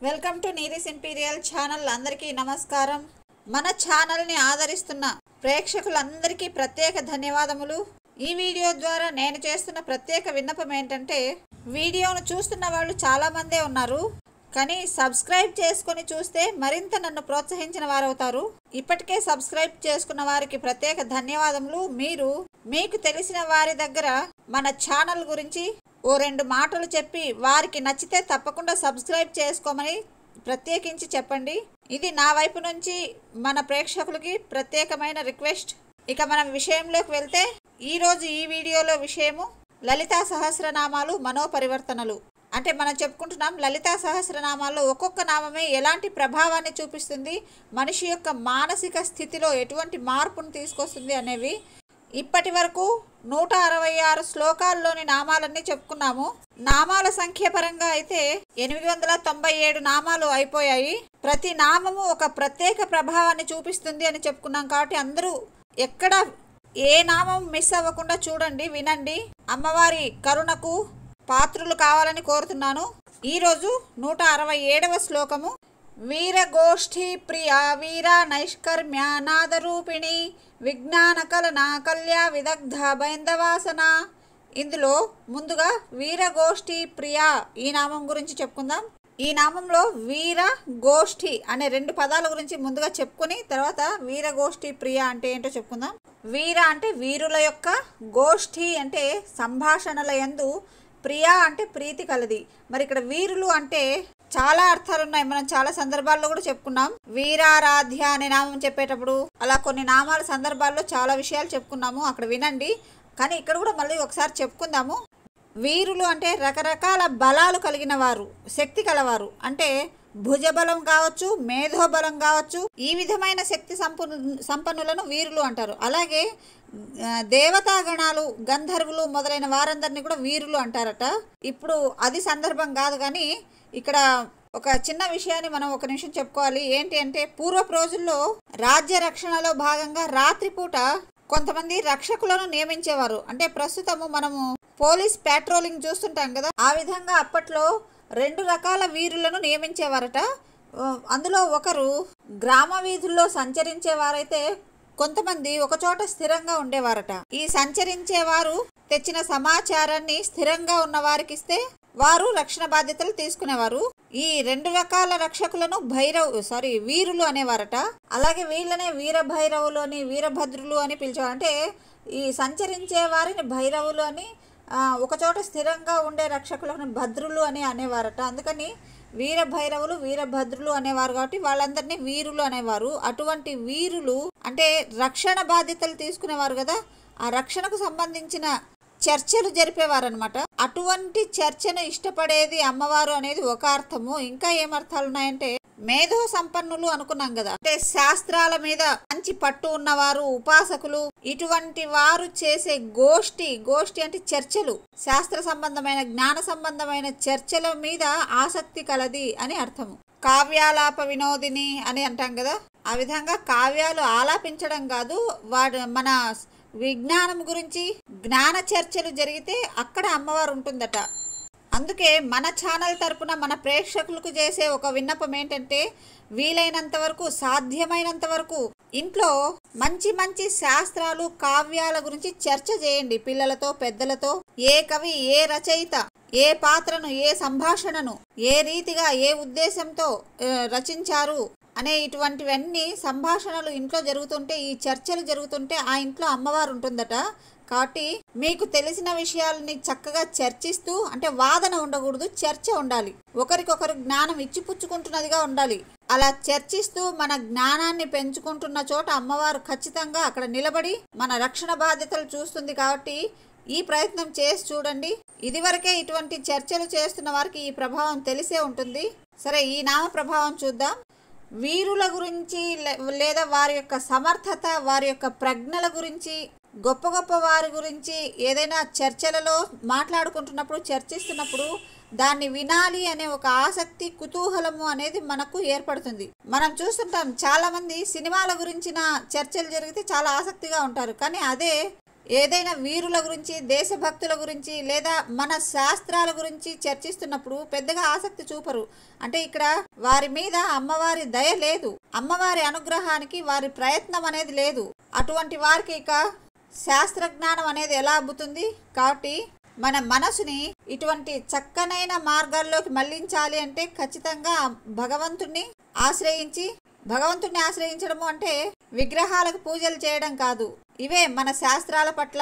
Welcome to నీరిస్ imperial channel. అందరికీ నమస్కారం. మన ఛానల్ని ఆదరిస్తున్న ప్రేక్షకులందరికీ ప్రత్యేక ధన్యవాదములు. ఈ వీడియో ద్వారా నేను చేస్తున్న ప్రత్యేక విన్నపం ఏంటంటే, వీడియోను చూస్తున్న వాళ్ళు చాలామందే ఉన్నారు, కానీ సబ్స్క్రైబ్ చేసుకొని చూస్తే మరింత నన్ను ప్రోత్సహించిన వారవుతారు. ఇప్పటికే సబ్స్క్రైబ్ చేసుకున్న వారికి ప్రత్యేక ధన్యవాదములు. మీకు తెలిసిన వారి దగ్గర మన ఛానల్ గురించి ఓ రెండు మాటలు చెప్పి వారికి నచ్చితే తప్పకుండా సబ్స్క్రైబ్ చేసుకోమని ప్రత్యేకించి చెప్పండి. ఇది నా వైపు నుంచి మన ప్రేక్షకులకి ప్రత్యేకమైన రిక్వెస్ట్. ఇక మనం విషయంలోకి వెళ్తే, ఈరోజు ఈ వీడియోలో విషయము లలితా సహస్రనామాలు మనోపరివర్తనలు. అంటే మనం చెప్పుకుంటున్నాం లలితా సహస్రనామాల్లో ఒక్కొక్క నామమే ఎలాంటి ప్రభావాన్ని చూపిస్తుంది, మనిషి యొక్క మానసిక స్థితిలో ఎటువంటి మార్పును తీసుకొస్తుంది అనేవి. ఇప్పటి వరకు 166 శ్లోకాల్లోని నామాలన్నీ చెప్పుకున్నాము. నామాల సంఖ్య పరంగా అయితే 897 నామాలు అయిపోయాయి. ప్రతి నామము ఒక ప్రత్యేక ప్రభావాన్ని చూపిస్తుంది అని చెప్పుకున్నాం. కాబట్టి అందరూ ఎక్కడ ఏ నామం మిస్ అవ్వకుండా చూడండి, వినండి. అమ్మవారి కరుణకు పాత్రులు కావాలని కోరుతున్నాను. ఈరోజు 167వ శ్లోకము. వీరగోష్ఠీ ప్రియ వీర నైష్కర్మ్య నాదరూపిణి విజ్ఞాన కలన కల్యా విదగ్ధ బైందవాసన. ఇందులో ముందుగా వీరగోష్ఠీ ప్రియ ఈ నామం గురించి చెప్పుకుందాం. ఈ నామంలో వీర గోష్ఠి అనే రెండు పదాల గురించి ముందుగా చెప్పుకొని తర్వాత వీరగోష్ఠి ప్రియ అంటే ఏంటో చెప్పుకుందాం. వీర అంటే వీరుల యొక్క, గోష్ఠి అంటే సంభాషణల యందు, ప్రియ అంటే ప్రీతి కలది. మరి ఇక్కడ వీరులు అంటే చాలా అర్థాలు ఉన్నాయి. మనం చాలా సందర్భాల్లో కూడా చెప్పుకున్నాం. వీరారాధ్య అనే నామం చెప్పేటప్పుడు అలా కొన్ని నామాల సందర్భాల్లో చాలా విషయాలు చెప్పుకున్నాము, అక్కడ వినండి. కానీ ఇక్కడ కూడా మళ్ళీ ఒకసారి చెప్పుకుందాము. వీరులు అంటే రకరకాల బలాలు కలిగిన వారు, శక్తి కలవారు. అంటే భుజబలం కావచ్చు, మేధోబలం కావచ్చు, ఈ విధమైన శక్తి సంపన్నులను వీరులు అంటారు. అలాగే దేవతాగణాలు, గంధర్వులు మొదలైన వారందరినీ కూడా వీరులు అంటారట. ఇప్పుడు అది సందర్భం కాదు, కానీ ఇక్కడ ఒక చిన్న విషయాన్ని మనం ఒక నిమిషం చెప్పుకోవాలి. ఏంటి అంటే, పూర్వపు రోజుల్లో రాజ్య రక్షణలో భాగంగా రాత్రిపూట కొంతమంది రక్షకులను నియమించేవారు. అంటే ప్రస్తుతము మనము పోలీస్ పెట్రోలింగ్ చూస్తుంటాం కదా, ఆ విధంగా అప్పట్లో 2 రకాల వీరులను నియమించేవారట. అందులో ఒకరు గ్రామ వీధుల్లో సంచరించేవారైతే, కొంతమంది ఒకచోట స్థిరంగా ఉండేవారట. ఈ సంచరించేవారు తెచ్చిన సమాచారాన్ని స్థిరంగా ఉన్న వారికి ఇస్తే వారు రక్షణ బాధ్యతలు తీసుకునేవారు. ఈ 2 రకాల రక్షకులను వీరులు అనేవారట. అలాగే వీళ్ళనే వీరభైరవులు అని, వీరభద్రులు అని పిలిచేవారు. అంటే ఈ సంచరించే వారిని భైరవులు అని, ఒకచోట స్థిరంగా ఉండే రక్షకులను భద్రులు అని అనేవారట. అందుకని వీరభైరవులు, వీరభద్రులు అనేవారు, కాబట్టి వాళ్ళందరినీ వీరులు అనేవారు. అటువంటి వీరులు అంటే రక్షణ బాధ్యతలు తీసుకునేవారు కదా, ఆ రక్షణకు సంబంధించిన చర్చలు జరిపేవారు అనమాట. అటువంటి చర్చను ఇష్టపడేది అమ్మవారు అనేది ఒక అర్థము. ఇంకా ఏమర్థాలు ఉన్నాయంటే, మేధో సంపన్నులు అనుకున్నాం కదా, అంటే శాస్త్రాల మీద మంచి పట్టు ఉన్నవారు, ఉపాసకులు, ఇటువంటి వారు చేసే గోష్ఠి అంటే చర్చలు, శాస్త్ర సంబంధమైన, జ్ఞాన సంబంధమైన చర్చల మీద ఆసక్తి కలది అని అర్థము. కావ్యాలాప వినోదిని అని అంటాం కదా, ఆ విధంగా కావ్యాలు ఆలాపించడం కాదు, మన విజ్ఞానం గురించి జ్ఞాన చర్చలు జరిగితే అక్కడ అమ్మవారు ఉంటుందట. అందుకే మన ఛానల్ తరపున మన ప్రేక్షకులకు చేసే ఒక విన్నపం ఏంటంటే, వీలైనంత వరకు, సాధ్యమైనంత వరకు ఇంట్లో మంచి మంచి శాస్త్రాలు, కావ్యాల గురించి చర్చ చేయండి పిల్లలతో, పెద్దలతో. ఏ కవి, ఏ రచయిత ఏ పాత్రను, ఏ సంభాషణను ఏ రీతిగా, ఏ ఉద్దేశంతో రచించారు అనే ఇటువంటివన్నీ సంభాషణలు ఇంట్లో జరుగుతుంటే, ఈ చర్చలు జరుగుతుంటే ఆ ఇంట్లో అమ్మవారు ఉంటుందట. కాబట్టి మీకు తెలిసిన విషయాలని చక్కగా చర్చిస్తూ, అంటే వాదన ఉండకూడదు, చర్చ ఉండాలి. ఒకరికొకరు జ్ఞానం ఇచ్చిపుచ్చుకుంటున్నదిగా ఉండాలి. అలా చర్చిస్తూ మన జ్ఞానాన్ని పెంచుకుంటున్న చోట అమ్మవారు ఖచ్చితంగా అక్కడ నిలబడి మన రక్షణ బాధ్యతలు చూస్తుంది. కాబట్టి ఈ ప్రయత్నం చేసి చూడండి. ఇదివరకే ఇటువంటి చర్చలు చేస్తున్న వారికి ఈ ప్రభావం తెలిసే ఉంటుంది. సరే, ఈ నామ ప్రభావం చూద్దాం. వీరుల గురించి లేదా వారి యొక్క సమర్థత, వారి యొక్క ప్రజ్ఞల గురించి, గొప్ప గొప్ప వారి గురించి ఏదైనా చర్చలలో మాట్లాడుకుంటున్నప్పుడు, చర్చిస్తున్నప్పుడు దాన్ని వినాలి అనే ఒక ఆసక్తి, కుతూహలము అనేది మనకు ఏర్పడుతుంది. మనం చూస్తుంటాం, చాలామంది సినిమాల గురించిన చర్చలు జరిగితే చాలా ఆసక్తిగా ఉంటారు. కానీ అదే ఏదైనా వీరుల గురించి, దేశభక్తుల గురించి లేదా మన శాస్త్రాల గురించి చర్చిస్తున్నప్పుడు పెద్దగా ఆసక్తి చూపరు. అంటే ఇక్కడ వారి మీద అమ్మవారి దయ లేదు, అమ్మవారి అనుగ్రహానికి వారి ప్రయత్నం అనేది లేదు. అటువంటి వారికి ఇక శాస్త్రజ్ఞానం అనేది ఎలా అబ్బుతుంది? కాబట్టి మన మనసుని ఇటువంటి చక్కనైన మార్గాల్లోకి మళ్లించాలి అంటే ఖచ్చితంగా భగవంతుణ్ణి ఆశ్రయించడము అంటే విగ్రహాలకు పూజలు చేయడం కాదు. ఇవే మన శాస్త్రాల పట్ల,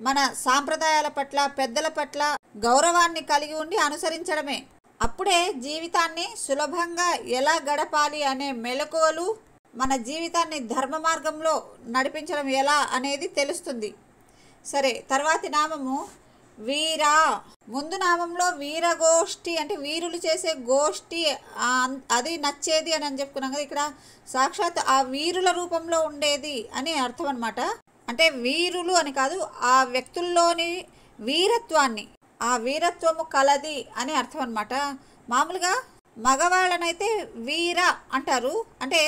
మన సాంప్రదాయాల పట్ల, పెద్దల పట్ల గౌరవాన్ని కలిగి ఉండి అనుసరించడమే. అప్పుడే జీవితాన్ని సులభంగా ఎలా గడపాలి అనే మెలకువలు, మన జీవితాన్ని ధర్మ మార్గంలో నడిపించడం ఎలా అనేది తెలుస్తుంది. సరే, తర్వాతి నామము వీరా. ముందు నామంలో వీరగోష్ఠి అంటే వీరులు చేసే గోష్ఠి, అది నచ్చేది అని చెప్పుకున్నాం కదా. ఇక్కడ సాక్షాత్ ఆ వీరుల రూపంలో ఉండేది అని అర్థం అనమాట. అంటే వీరులు అని కాదు, ఆ వ్యక్తుల్లోని వీరత్వాన్ని, ఆ వీరత్వము కలది అని అర్థం అనమాట. మామూలుగా మగవాళ్ళనైతే వీర అంటారు, అంటే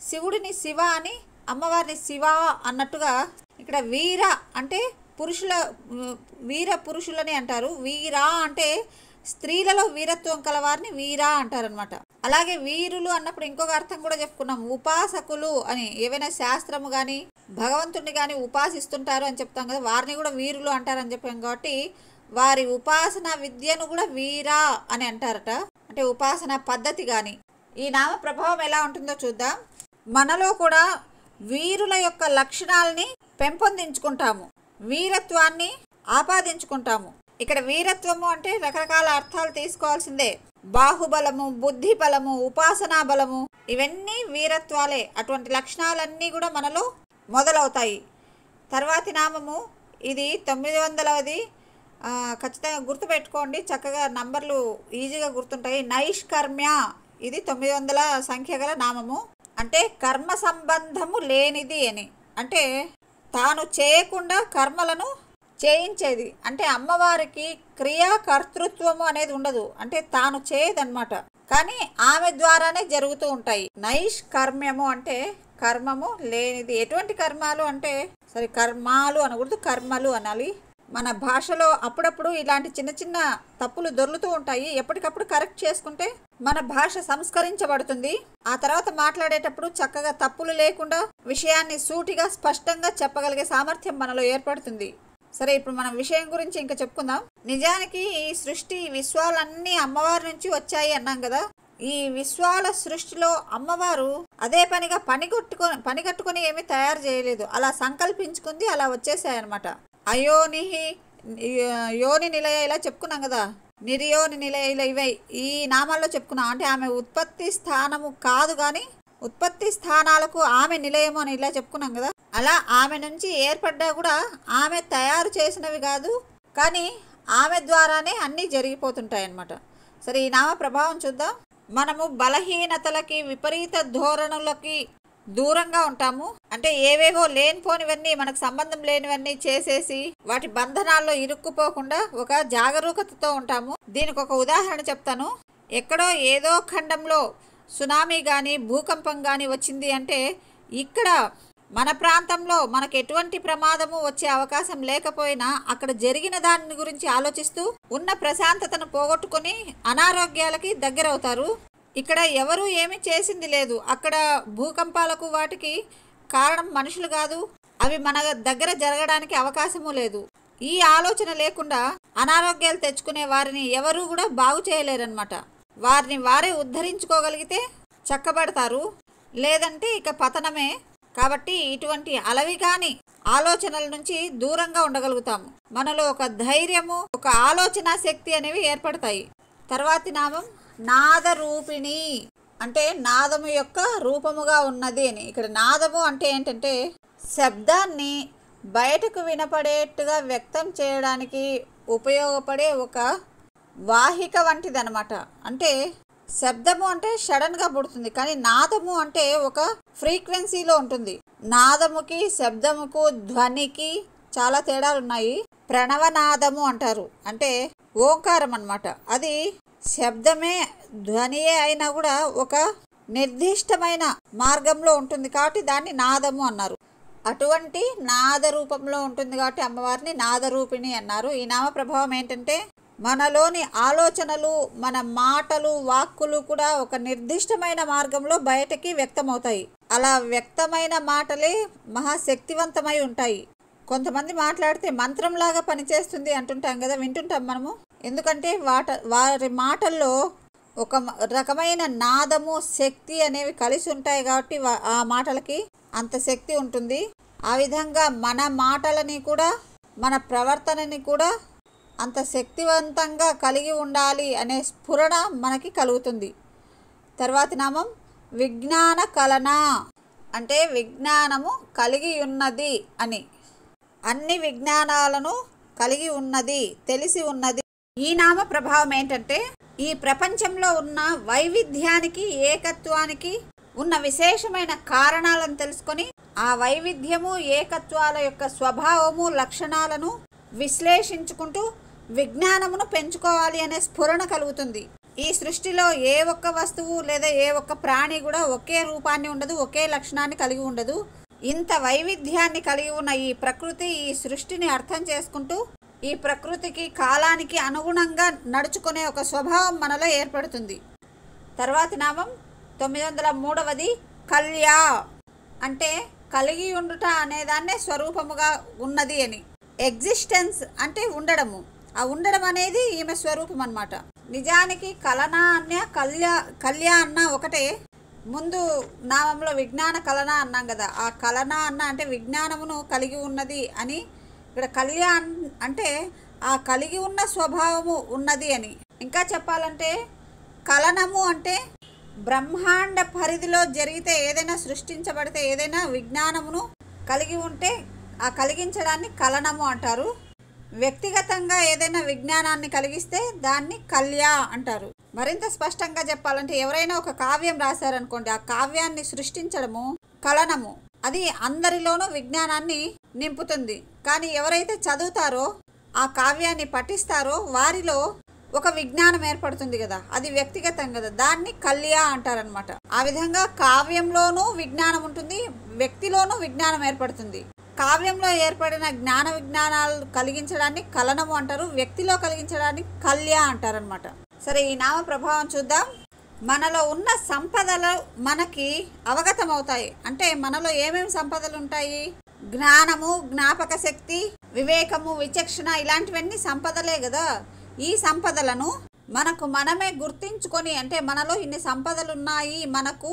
శివుడిని శివ అని, అమ్మవారిని శివ అన్నట్టుగా ఇక్కడ వీర అంటే వీర పురుషులని అంటారు. వీరా అంటే స్త్రీలలో వీరత్వం కలవారిని వీరా అంటారనమాట. అలాగే వీరులు అన్నప్పుడు ఇంకొక అర్థం కూడా చెప్పుకున్నాం, ఉపాసకులు అని. ఏవైనా శాస్త్రము కానీ భగవంతుడిని కానీ ఉపాసిస్తుంటారు అని చెప్తాం కదా, వారిని కూడా వీరులు అంటారని చెప్పాం. కాబట్టి వారి ఉపాసన విద్యను కూడా వీరా అని అంటారట, అంటే ఉపాసన పద్ధతి. కానీ ఈ నామ ప్రభావం ఎలా ఉంటుందో చూద్దాం. మనలో కూడా వీరుల యొక్క లక్షణాలని పెంపొందించుకుంటాము, వీరత్వాన్ని ఆపాదించుకుంటాము. ఇక్కడ వీరత్వము అంటే రకరకాల అర్థాలు తీసుకోవాల్సిందే. బాహుబలము, బుద్ధి బలము, ఉపాసనా బలము, ఇవన్నీ వీరత్వాలే. అటువంటి లక్షణాలన్నీ కూడా మనలో మొదలవుతాయి. తర్వాతి నామము ఇది 900ది. ఖచ్చితంగా గుర్తుపెట్టుకోండి, చక్కగా నంబర్లు ఈజీగా గుర్తుంటాయి. నైష్కర్మ్య, ఇది 900 సంఖ్య గల నామము. అంటే కర్మ సంబంధము లేనిది అని, అంటే తాను చేయకుండా కర్మలను చేయించేది. అంటే అమ్మవారికి క్రియాకర్తృత్వము అనేది ఉండదు, అంటే తాను చేయదన్నమాట, కానీ ఆమె ద్వారానే జరుగుతూ ఉంటాయి. నైష్కర్మ్యము అంటే కర్మము లేనిది. ఎటువంటి కర్మాలు అంటే, సరే కర్మాలు అనకూడదు, కర్మలు అనాలి. మన భాషలో అప్పుడప్పుడు ఇలాంటి చిన్న చిన్న తప్పులు దొర్లుతూ ఉంటాయి. ఎప్పటికప్పుడు కరెక్ట్ చేసుకుంటే మన భాష సంస్కరించబడుతుంది. ఆ తర్వాత మాట్లాడేటప్పుడు చక్కగా తప్పులు లేకుండా విషయాన్ని సూటిగా స్పష్టంగా చెప్పగలిగే సామర్థ్యం మనలో ఏర్పడుతుంది. సరే, ఇప్పుడు మనం విషయం గురించి ఇంకా చెప్పుకుందాం. నిజానికి ఈ సృష్టి, విశ్వాలన్నీ అమ్మవారి నుంచి వచ్చాయి అన్నాం కదా. ఈ విశ్వాల సృష్టిలో అమ్మవారు అదే పనిగా పని కట్టుకొని ఏమీ తయారు చేయలేదు, అలా సంకల్పించుకుంది, అలా వచ్చేసాయన్నమాట. అయోనిహి యోని నిలయ ఇలా చెప్పుకున్నాం కదా, నిర్యోని నిలయ ఇలా ఇవై ఈ నామాల్లో చెప్పుకున్నాం. అంటే ఆమె ఉత్పత్తి స్థానము కాదు, కానీ ఉత్పత్తి స్థానాలకు ఆమె నిలయము అని ఇలా చెప్పుకున్నాం కదా. అలా ఆమె నుంచి ఏర్పడ్డా కూడా ఆమె తయారు చేసినవి కాదు, కానీ ఆమె ద్వారానే అన్నీ జరిగిపోతుంటాయి అన్నమాట. సరే, ఈ నామ ప్రభావం చూద్దాం. మనము బలహీనతలకి, విపరీత ధోరణులకి దూరంగా ఉంటాము. అంటే ఏవేవో లేనిపోనివన్నీ, మనకు సంబంధం లేనివన్నీ చేసేసి వాటి బంధనాల్లో ఇరుక్కుపోకుండా ఒక జాగరూకతతో ఉంటాము. దీనికి ఒక ఉదాహరణ చెప్తాను. ఎక్కడో ఏదో ఖండంలో సునామీ కానీ భూకంపం కానీ వచ్చింది అంటే, ఇక్కడ మన ప్రాంతంలో మనకు ఎటువంటి ప్రమాదము వచ్చే అవకాశం లేకపోయినా అక్కడ జరిగిన దాని గురించి ఆలోచిస్తూ ఉన్న ప్రశాంతతను పోగొట్టుకొని అనారోగ్యాలకి దగ్గరవుతారు. ఇక్కడ ఎవరు ఏమి చేసింది లేదు, అక్కడ భూకంపాలకు వాటికి కారణం మనుషులు కాదు, అవి మన దగ్గర జరగడానికి అవకాశము లేదు. ఈ ఆలోచన లేకుండా అనారోగ్యాలు తెచ్చుకునే వారిని ఎవరు కూడా బాగు చేయలేరన్నమాట. వారిని వారే ఉద్ధరించుకోగలిగితే చక్కబడతారు, లేదంటే ఇక పతనమే. కాబట్టి ఇటువంటి అలవిగాని ఆలోచనల నుంచి దూరంగా ఉండగలుగుతాము. మనలో ఒక ధైర్యము, ఒక ఆలోచన శక్తి అనేవి ఏర్పడతాయి. తర్వాతి నామం నాదరూపిణి, అంటే నాదము యొక్క రూపముగా ఉన్నది అని. ఇక్కడ నాదము అంటే ఏంటంటే శబ్దాన్ని బయటకు వినపడేట్టుగా వ్యక్తం చేయడానికి ఉపయోగపడే ఒక వాహిక వంటిది అనమాట. అంటే శబ్దము అంటే సడన్గా పుడుతుంది, కానీ నాదము అంటే ఒక ఫ్రీక్వెన్సీలో ఉంటుంది. నాదముకి, శబ్దముకు, ధ్వనికి చాలా తేడాలు ఉన్నాయి. ప్రణవనాదము అంటారు, అంటే ఓంకారం అన్నమాట. అది శబ్దమే, ధ్వనియే అయినా కూడా ఒక నిర్దిష్టమైన మార్గంలో ఉంటుంది, కాబట్టి దాన్ని నాదము అన్నారు. అటువంటి నాద రూపంలో ఉంటుంది కాబట్టి అమ్మవారిని నాదరూపిణి అన్నారు. ఈ నామ ప్రభావం ఏంటంటే మనలోని ఆలోచనలు, మన మాటలు, వాక్కులు కూడా ఒక నిర్దిష్టమైన మార్గంలో బయటకి వ్యక్తమవుతాయి. అలా వ్యక్తమైన మాటలే మహాశక్తివంతమై ఉంటాయి. కొంతమంది మాట్లాడితే మంత్రంలాగా పనిచేస్తుంది అంటుంటాం కదా, వింటుంటాం మనము. ఎందుకంటే వారి మాటల్లో ఒక రకమైన నాదము, శక్తి అనేవి కలిసి ఉంటాయి కాబట్టి ఆ మాటలకి అంత శక్తి ఉంటుంది. ఆ విధంగా మన మాటలని కూడా, మన ప్రవర్తనని కూడా అంత శక్తివంతంగా కలిగి ఉండాలి అనే స్ఫురణ మనకి కలుగుతుంది. తర్వాతి నామం విజ్ఞాన కలన, అంటే విజ్ఞానము కలిగి ఉన్నది అని, అన్ని విజ్ఞానాలను కలిగి ఉన్నది, తెలిసి ఉన్నది. ఈ నామ ప్రభావం ఏంటంటే ఈ ప్రపంచంలో ఉన్న వైవిధ్యానికి, ఏకత్వానికి ఉన్న విశేషమైన కారణాలను తెలుసుకొని ఆ వైవిధ్యము, ఏకత్వాల యొక్క స్వభావము, లక్షణాలను విశ్లేషించుకుంటూ విజ్ఞానమును పెంచుకోవాలి అనే స్ఫురణ కలుగుతుంది. ఈ సృష్టిలో ఏ ఒక్క వస్తువు లేదా ఏ ఒక్క ప్రాణి కూడా ఒకే రూపాన్ని ఉండదు, ఒకే లక్షణాన్ని కలిగి ఉండదు. ఇంత వైవిధ్యాన్ని కలిగి ఉన్న ఈ ప్రకృతి, ఈ సృష్టిని అర్థం చేసుకుంటూ ఈ ప్రకృతికి, కాలానికి అనుగుణంగా నడుచుకునే ఒక స్వభావం మనలో ఏర్పడుతుంది. తర్వాతి నామం 903వది కళ్యా, అంటే కలిగి ఉండుట అనేదాన్నే స్వరూపముగా ఉన్నది అని. ఎగ్జిస్టెన్స్ అంటే ఉండడము, ఆ ఉండడం అనేది ఈమె స్వరూపం అన్నమాట. నిజానికి కలన అన్న కళ్యా అన్న ఒకటే. ముందు నామంలో విజ్ఞాన కలన అన్నాం కదా, ఆ కలన అన్న అంటే విజ్ఞానమును కలిగి ఉన్నది అని. ఇక్కడ కళ్యాణ్ అంటే ఆ కలిగి ఉన్న స్వభావము ఉన్నది అని. ఇంకా చెప్పాలంటే కలనము అంటే బ్రహ్మాండ పరిధిలో జరిగితే, ఏదైనా సృష్టించబడితే, ఏదైనా విజ్ఞానమును కలిగి ఉంటే ఆ కలిగించడాన్ని కలనము అంటారు. వ్యక్తిగతంగా ఏదైనా విజ్ఞానాన్ని కలిగిస్తే దాన్ని కళ్యా అంటారు. మరింత స్పష్టంగా చెప్పాలంటే ఎవరైనా ఒక కావ్యం రాశారనుకోండి, ఆ కావ్యాన్ని సృష్టించడము కలనము. అది అందరిలోనూ విజ్ఞానాన్ని నింపుతుంది. కానీ ఎవరైతే చదువుతారో, ఆ కావ్యాన్ని పఠిస్తారో వారిలో ఒక విజ్ఞానం ఏర్పడుతుంది కదా, అది వ్యక్తిగతం కదా, దాన్ని కళ్యా అంటారనమాట. ఆ విధంగా కావ్యంలోనూ విజ్ఞానం ఉంటుంది, వ్యక్తిలోనూ విజ్ఞానం ఏర్పడుతుంది. కావ్యంలో ఏర్పడిన జ్ఞాన విజ్ఞానాలు కలిగించడాన్ని కలనము అంటారు, వ్యక్తిలో కలిగించడాన్ని కళ్యా అంటారనమాట. సరే, ఈ నామ ప్రభావం చూద్దాం. మనలో ఉన్న సంపదలు మనకి అవగతం అవుతాయి. అంటే మనలో ఏమేమి సంపదలు ఉంటాయి? జ్ఞానము, జ్ఞాపక శక్తి, వివేకము, విచక్షణ, ఇలాంటివన్నీ సంపదలే కదా. ఈ సంపదలను మనమే గుర్తించుకొని, అంటే మనలో ఇన్ని సంపదలు ఉన్నాయి, మనకు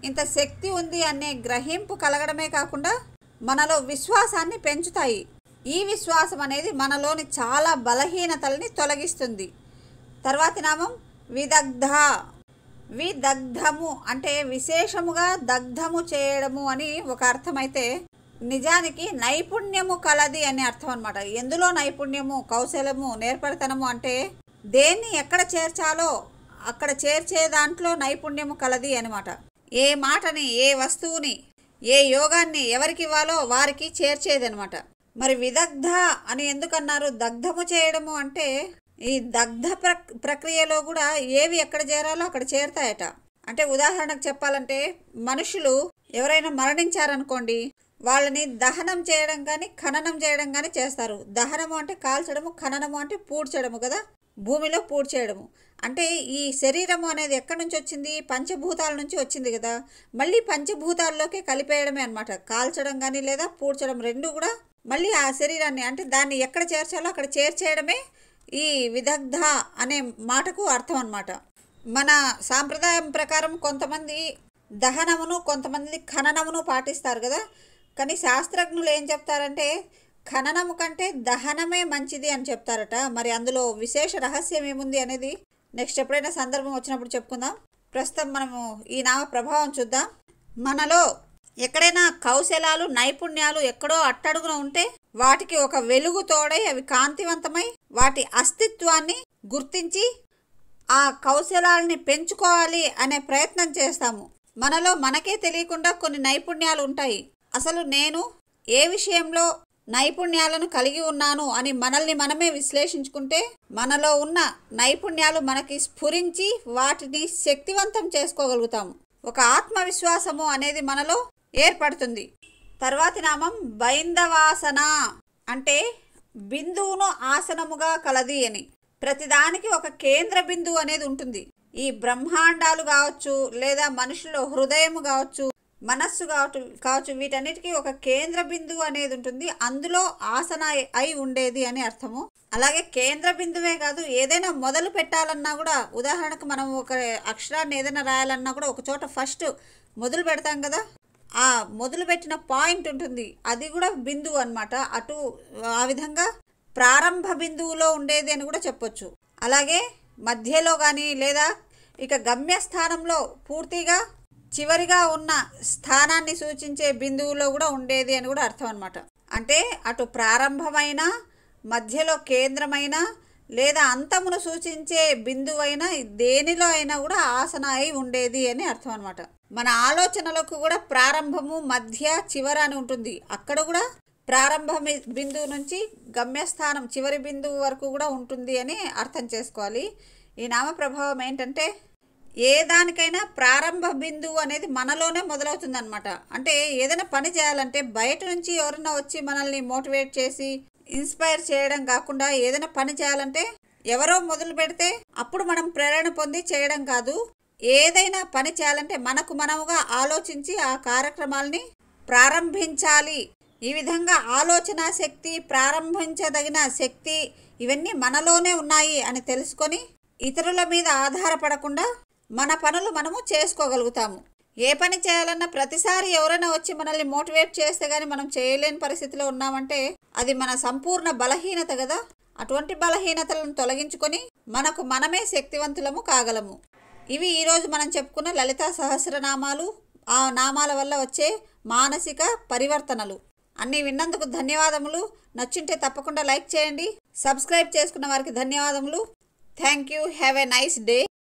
ఇంత శక్తి ఉంది అనే గ్రహింపు కలగడమే కాకుండా మనలో విశ్వాసాన్ని పెంచుతాయి. ఈ విశ్వాసం అనేది మనలోని చాలా బలహీనతల్ని తొలగిస్తుంది. తర్వాతి నామం విదగ్ధ. విదగ్ధము అంటే విశేషముగా దగ్ధము చేయడము అని ఒక అర్థమైతే, నిజానికి నైపుణ్యము కలది అనే అర్థం అనమాట. ఎందులో నైపుణ్యము, కౌశలము, నేర్పరితనము అంటే దేన్ని ఎక్కడ చేర్చాలో అక్కడ చేర్చే దాంట్లో నైపుణ్యము కలది అనమాట. ఏ మాటని, ఏ వస్తువుని, ఏ యోగాన్ని ఎవరికి ఇవ్వాలో వారికి చేర్చేది అనమాట. మరి విదగ్ధ అని ఎందుకన్నారు? దగ్ధము చేయడము అంటే ఈ దగ్ధ ప్రక్రియలో కూడా ఏవి ఎక్కడ చేరాలో అక్కడ చేరుతాయట. అంటే ఉదాహరణకు చెప్పాలంటే, మనుషులు ఎవరైనా మరణించారనుకోండి, వాళ్ళని దహనం చేయడం కానీ ఖననం చేయడం కానీ చేస్తారు. దహనము అంటే కాల్చడము, ఖననము అంటే పూడ్చడము కదా, భూమిలో పూడ్చేయడము. అంటే ఈ శరీరము అనేది ఎక్కడి నుంచి వచ్చింది? పంచభూతాల నుంచి వచ్చింది కదా. మళ్ళీ పంచభూతాల్లోకి కలిపేయడమే అనమాట. కాల్చడం కానీ లేదా పూడ్చడం రెండు కూడా మళ్ళీ ఆ శరీరాన్ని, అంటే దాన్ని ఎక్కడ చేర్చాలో అక్కడ చేర్చేయడమే ఈ విదగ్ధ అనే మాటకు అర్థం అన్నమాట. మన సాంప్రదాయం ప్రకారం కొంతమంది దహనమును, కొంతమంది ఖననమును పాటిస్తారు కదా. కానీ శాస్త్రజ్ఞులు ఏం చెప్తారంటే ఖననము కంటే దహనమే మంచిది అని చెప్తారట. మరి అందులో విశేష రహస్యం ఏముంది అనేది నెక్స్ట్ ఎప్పుడైనా సందర్భం వచ్చినప్పుడు చెప్పుకుందాం. ప్రస్తుతం మనము ఈ నామ ప్రభావం చూద్దాం. మనలో ఎక్కడైనా కౌశలాలు, నైపుణ్యాలు ఎక్కడో అట్టడుగున ఉంటే వాటికి ఒక వెలుగు తోడై అవి కాంతివంతమై వాటి అస్తిత్వాన్ని గుర్తించి ఆ కౌశలాలని పెంచుకోవాలి అనే ప్రయత్నం చేస్తాము. మనలో మనకే తెలియకుండా కొన్ని నైపుణ్యాలు ఉంటాయి. అసలు నేను ఏ విషయంలో నైపుణ్యాలను కలిగి ఉన్నాను అని మనల్ని మనమే విశ్లేషించుకుంటే మనలో ఉన్న నైపుణ్యాలు మనకి స్ఫురించి వాటిని శక్తివంతం చేసుకోగలుగుతాము. ఒక ఆత్మవిశ్వాసము అనేది మనలో ఏర్పడుతుంది. తర్వాతి నామం బైందవాసన అంటే బిందువును ఆసనముగా కలది అని. ప్రతిదానికి ఒక కేంద్ర బిందువు అనేది ఉంటుంది. ఈ బ్రహ్మాండాలు కావచ్చు, లేదా మనుషుల హృదయం కావచ్చు, మనస్సు కావచ్చు, వీటన్నిటికీ ఒక కేంద్ర బిందువు అనేది ఉంటుంది. అందులో ఆసన అయి ఉండేది అని అర్థము. అలాగే కేంద్ర బిందువే కాదు, ఏదైనా మొదలు పెట్టాలన్నా కూడా, ఉదాహరణకు మనం ఒక అక్షరాన్ని ఏదైనా రాయాలన్నా కూడా ఒక చోట ఫస్ట్ మొదలు పెడతాం కదా, ఆ మొదలు పెట్టిన పాయింట్ ఉంటుంది, అది కూడా బిందువు అన్నమాట. అటు ఆ విధంగా ప్రారంభ బిందువులో ఉండేది అని కూడా చెప్పొచ్చు. అలాగే మధ్యలో కానీ లేదా ఇక గమ్యస్థానంలో పూర్తిగా చివరిగా ఉన్న స్థానాన్ని సూచించే బిందువులో కూడా ఉండేది అని కూడా అర్థం అన్నమాట. అంటే అటు ప్రారంభమైన, మధ్యలో కేంద్రమైన లేదా అంతమును సూచించే బిందువైనా దేనిలో అయినా కూడా ఆసన అయి ఉండేది అని అర్థం అన్నమాట. మన ఆలోచనలకు కూడా ప్రారంభము, మధ్య, చివర అని ఉంటుంది. అక్కడ కూడా ప్రారంభ బిందువు నుంచి గమ్యస్థానం చివరి బిందువు వరకు కూడా ఉంటుంది అని అర్థం చేసుకోవాలి. ఈ నామ ప్రభావం ఏంటంటే ఏ దానికైనా ప్రారంభ బిందువు అనేది మనలోనే మొదలవుతుంది అనమాట. అంటే ఏదైనా పని చేయాలంటే బయట నుంచి ఎవరైనా వచ్చి మనల్ని మోటివేట్ చేసి ఇన్స్పైర్ చేయడం కాకుండా, ఏదైనా పని చేయాలంటే ఎవరో మొదలు పెడితే అప్పుడు మనం ప్రేరణ పొంది చేయడం కాదు. ఏదైనా పని చేయాలంటే మనకు మనముగా ఆలోచించి ఆ కార్యక్రమాలని ప్రారంభించాలి. ఈ విధంగా ఆలోచన శక్తి, ప్రారంభించదగిన శక్తి ఇవన్నీ మనలోనే ఉన్నాయి అని తెలుసుకొని ఇతరుల మీద ఆధారపడకుండా మన పనులు మనము చేసుకోగలుగుతాము. ఏ పని చేయాలన్నా ప్రతిసారి ఎవరైనా వచ్చి మనల్ని మోటివేట్ చేస్తే కానీ మనం చేయలేని పరిస్థితిలో ఉన్నామంటే అది మన సంపూర్ణ బలహీనత కదా. అటువంటి బలహీనతలను తొలగించుకొని మనకు మనమే శక్తివంతులము కాగలము. ఇవి ఈరోజు మనం చెప్పుకున్న లలితా సహస్రనామాలు, ఆ నామాల వల్ల వచ్చే మానసిక పరివర్తనలు. అన్నీ విన్నందుకు ధన్యవాదములు. నచ్చింటే తప్పకుండా లైక్ చేయండి. సబ్స్క్రైబ్ చేసుకున్న వారికి ధన్యవాదములు. Thank you. Have a nice day.